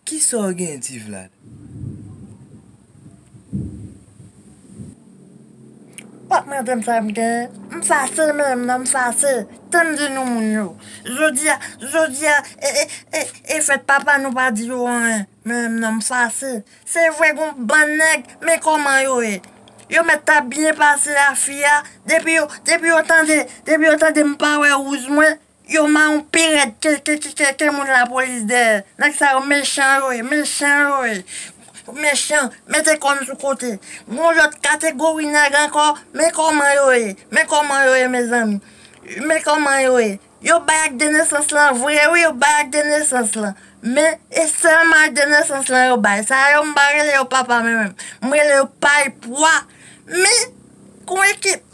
Qui sort gen ti Vlad? Pak mwen dem sa mge, m'fase men, nan m'fase. Tan di nou moun yo. Jodia, fet papa nou pa di yo an, men nan m'fase. Se vwe goun ban neg, men koman yo e? Yo met ta bien pase la fia, depi yo tande m'pa we ouz mwen, yo ma un piret ke moun la polis de. Nak sa yo méchant yo e. Méchant, mettez comme sous côté. Mon l'autre catégorie nègre encore, mais comment yo est, mes amis? Mais comment yo est? Yo bayak de naissance là, vrai oui, yo bayak de naissance là. Mais, et seulement de naissance là, yo bayak. Ça, yo m'barre yo papa même. M'rele yo paille poids. Mais, qu'on équipe,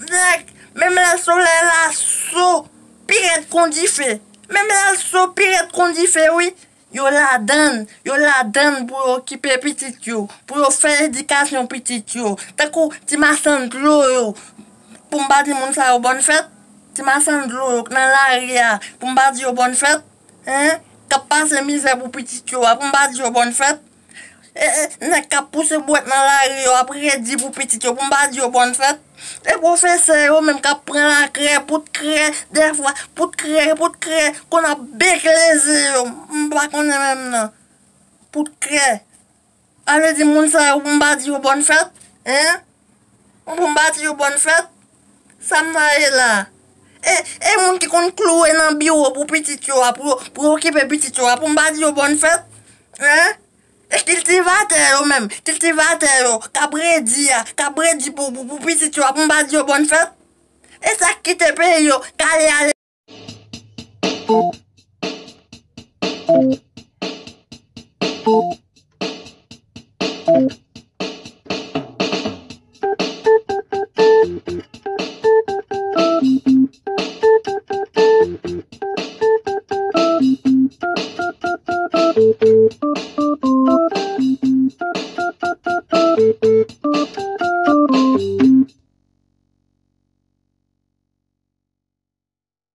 même la soleil la so, pirate qu'on dit fait. Même la so, pirate qu'on dit fait, oui. Yo la donne pour occuper petit yo, pour faire éducation petit yo. Takou, ti masan d'lo yo, pour m'ba di moun sa yo bonne fête. Ti masan d'lo yo, nan la ria, pour m'ba di yo bonne fête. Hein? Kap passe misère pour petit yo, pour m'ba di yo bonne fête. Nek kap pousse boîte dans la ria, après di pour petit yo, pour m'ba di yo bonne fête. Les professeurs yo même kap prend la craie pour te créer des fois pour te créer qu'on a bec les yeux m'pa connait même non pour te créer allez di moun sa ou m'pa di yo bonne fête hein ou m'pa di yo bonne fête ça m'aille là et moun qui kon clouer dans bureau pour petit yo pour occuper petit yo pour m'pa di yo bonne fête hein. Et cultivateur même, cabredi pour petit tu vas pas dire bonne fête. Et ça qui te paye yo, calé aller.